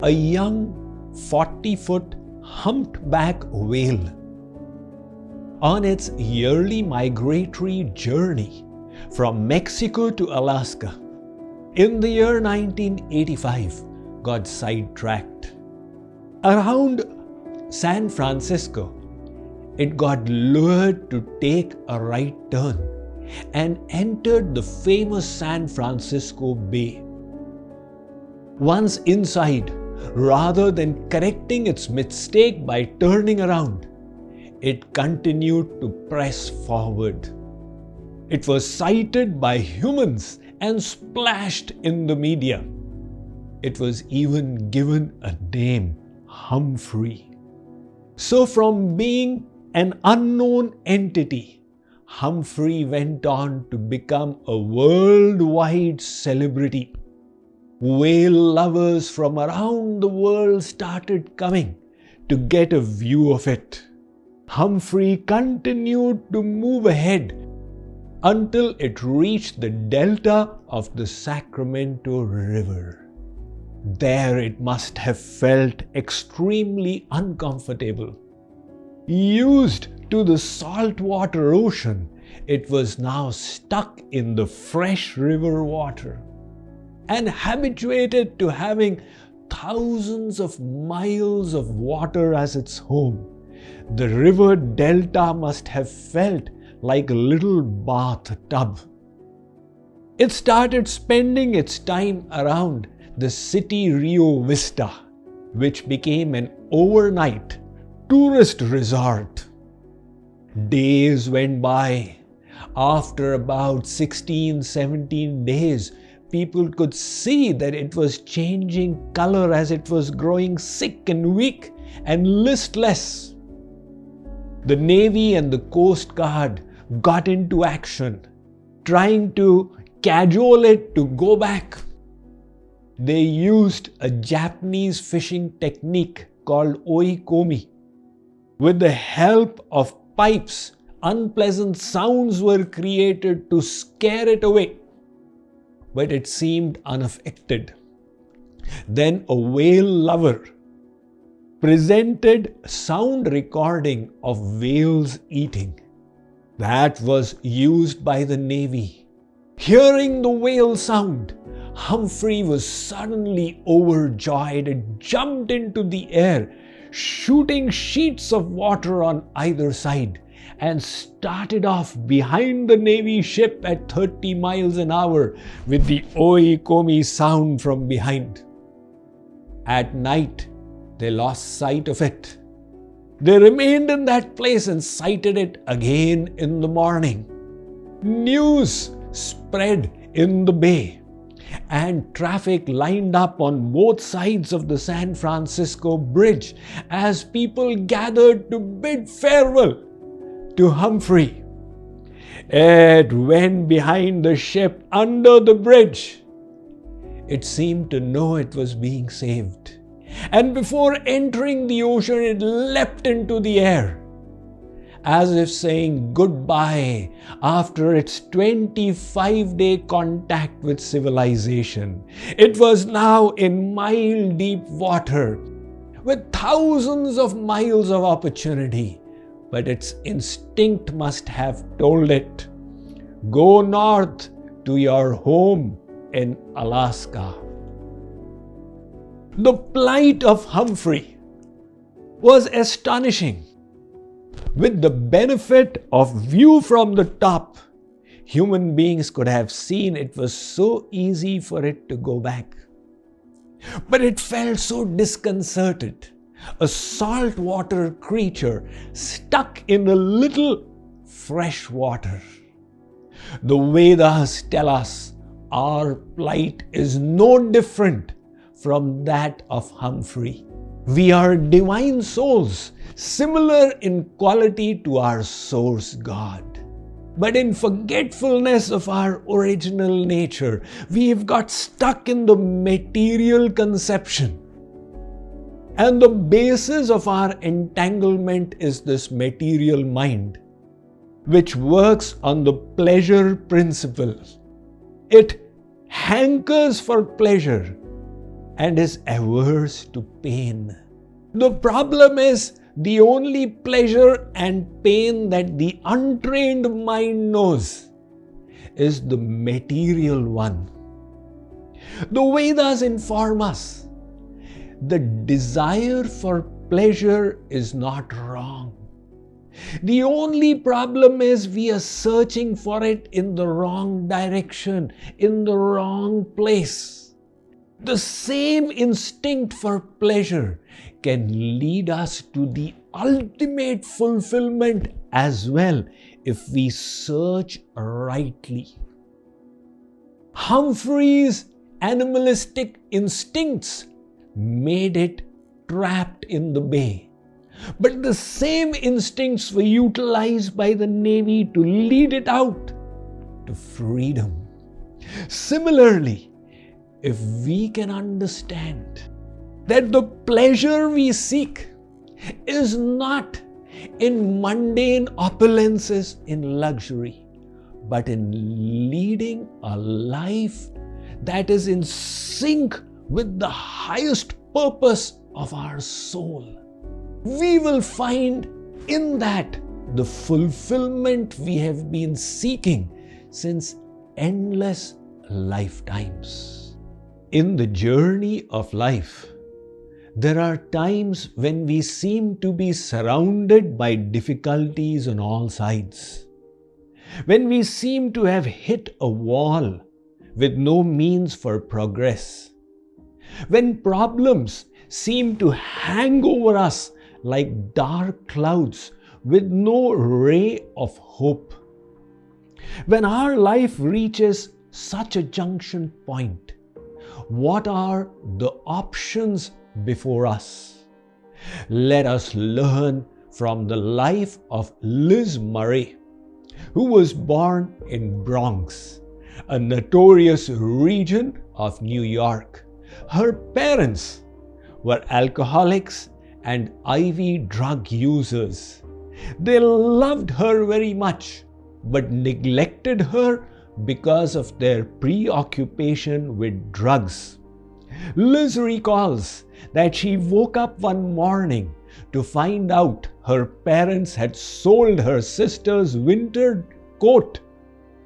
a young 40-foot humpback whale on its yearly migratory journey from Mexico to Alaska in the year 1985 got sidetracked. Around San Francisco, it got lured to take a right turn and entered the famous San Francisco Bay. Once inside, rather than correcting its mistake by turning around, it continued to press forward. It was sighted by humans and splashed in the media. It was even given a name, Humphrey. So from being an unknown entity, Humphrey went on to become a worldwide celebrity. Whale lovers from around the world started coming to get a view of it. Humphrey continued to move ahead until it reached the delta of the Sacramento River. There it must have felt extremely uncomfortable. Used to the saltwater ocean, it was now stuck in the fresh river water. And habituated to having thousands of miles of water as its home, the river delta must have felt like a little bathtub. It started spending its time around the city Rio Vista, which became an overnight tourist resort. Days went by. After about 16-17 days, people could see that it was changing color as it was growing sick and weak and listless. The Navy and the Coast Guard got into action, trying to cajole it to go back. They used a Japanese fishing technique called oikomi. With the help of pipes, unpleasant sounds were created to scare it away. But it seemed unaffected. Then a whale lover presented sound recording of whales eating. That was used by the Navy. Hearing the whale sound, Humphrey was suddenly overjoyed and jumped into the air, shooting sheets of water on either side, and started off behind the Navy ship at 30 miles an hour with the oikomi sound from behind. At night, they lost sight of it. They remained in that place and sighted it again in the morning. News spread in the bay, and traffic lined up on both sides of the San Francisco Bridge as people gathered to bid farewell to Humphrey. It went behind the ship under the bridge. It seemed to know it was being saved. And before entering the ocean, it leapt into the air, as if saying goodbye after its 25-day contact with civilization. It was now in mile-deep water, with thousands of miles of opportunity. But its instinct must have told it, go north to your home in Alaska. The plight of Humphrey was astonishing. With the benefit of view from the top, human beings could have seen it was so easy for it to go back. But it felt so disconcerted. A saltwater creature stuck in a little fresh water. The Vedas tell us our plight is no different from that of Humphrey. We are divine souls, similar in quality to our source God. But in forgetfulness of our original nature, we have got stuck in the material conception. And the basis of our entanglement is this material mind, which works on the pleasure principle. It hankers for pleasure and is averse to pain. The problem is the only pleasure and pain that the untrained mind knows is the material one. The Vedas inform us the desire for pleasure is not wrong. The only problem is we are searching for it in the wrong direction, in the wrong place. The same instinct for pleasure can lead us to the ultimate fulfillment as well if we search rightly. Humphrey's animalistic instincts made it trapped in the bay. But the same instincts were utilized by the Navy to lead it out to freedom. Similarly, if we can understand that the pleasure we seek is not in mundane opulences in luxury, but in leading a life that is in sync with the highest purpose of our soul, we will find in that the fulfillment we have been seeking since endless lifetimes. In the journey of life, there are times when we seem to be surrounded by difficulties on all sides, when we seem to have hit a wall with no means for progress, when problems seem to hang over us like dark clouds with no ray of hope. When our life reaches such a junction point, what are the options before us? Let us learn from the life of Liz Murray, who was born in Bronx, a notorious region of New York. Her parents were alcoholics and IV drug users. They loved her very much, but neglected her because of their preoccupation with drugs. Liz recalls that she woke up one morning to find out her parents had sold her sister's winter coat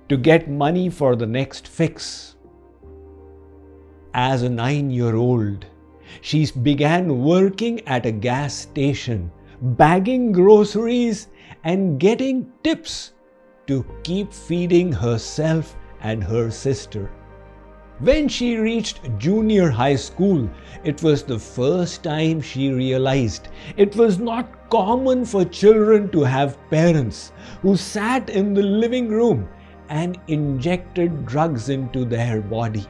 to get money for the next fix. As a 9-year-old, she began working at a gas station, bagging groceries and getting tips to keep feeding herself and her sister. When she reached junior high school, it was the first time she realized it was not common for children to have parents who sat in the living room and injected drugs into their body.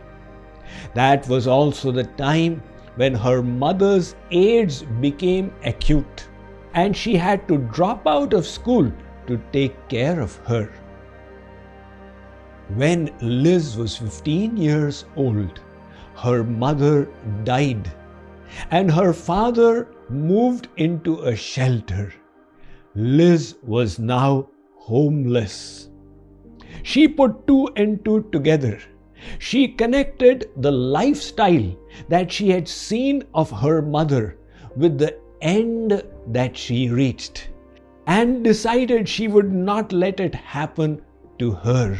That was also the time when her mother's AIDS became acute and she had to drop out of school to take care of her. When Liz was 15 years old, her mother died and her father moved into a shelter. Liz was now homeless. She put two and two together. She connected the lifestyle that she had seen of her mother with the end that she reached and decided she would not let it happen to her.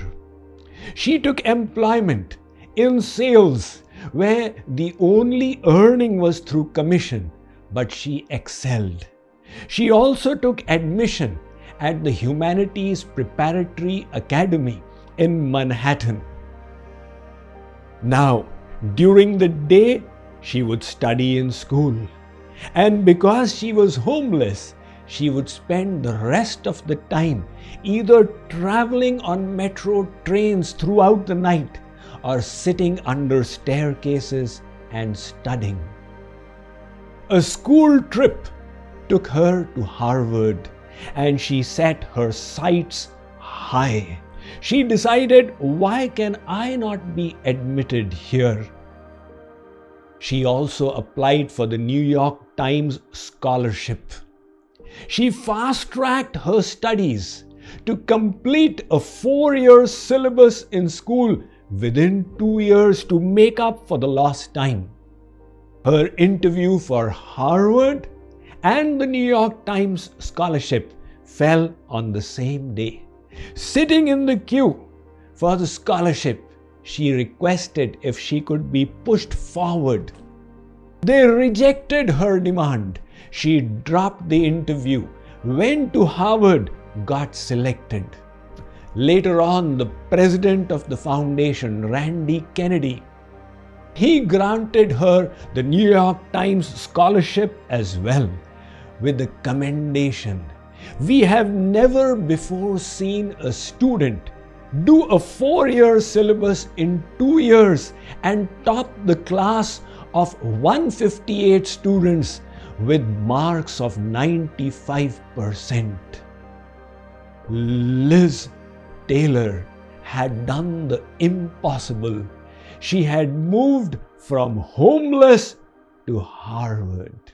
She took employment in sales where the only earning was through commission, but she excelled. She also took admission at the Humanities Preparatory Academy in Manhattan. Now, during the day, she would study in school. And because she was homeless, she would spend the rest of the time either traveling on metro trains throughout the night or sitting under staircases and studying. A school trip took her to Harvard, and she set her sights high. She decided, why can I not be admitted here? She also applied for the New York Times scholarship. She fast-tracked her studies to complete a 4-year syllabus in school within 2 years to make up for the lost time. Her interview for Harvard and the New York Times scholarship fell on the same day. Sitting in the queue for the scholarship, she requested if she could be pushed forward. They rejected her demand. She dropped the interview, went to Harvard, got selected. Later on, the president of the foundation, Randy Kennedy, he granted her the New York Times scholarship as well, with the commendation, "We have never before seen a student do a 4-year syllabus in 2 years and top the class of 158 students with marks of 95%. Liz Taylor had done the impossible. She had moved from homeless to Harvard.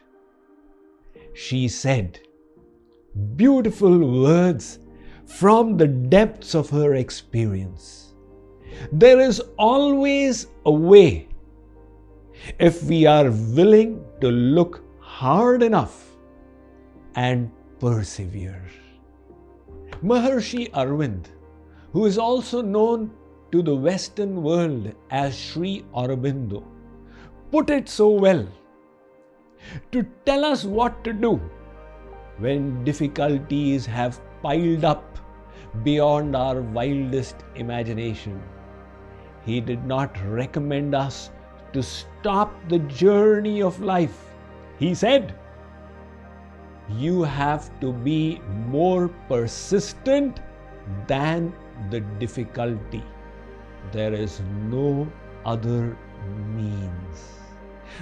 She said beautiful words from the depths of her experience. There is always a way if we are willing to look hard enough and persevere. Maharshi Arvind, who is also known to the Western world as Sri Aurobindo, put it so well: to tell us what to do when difficulties have piled up beyond our wildest imagination. He did not recommend us to stop the journey of life. He said, you have to be more persistent than the difficulty. There is no other means.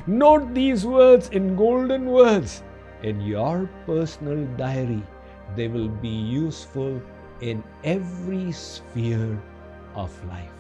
Note these words in golden words in your personal diary. They will be useful in every sphere of life.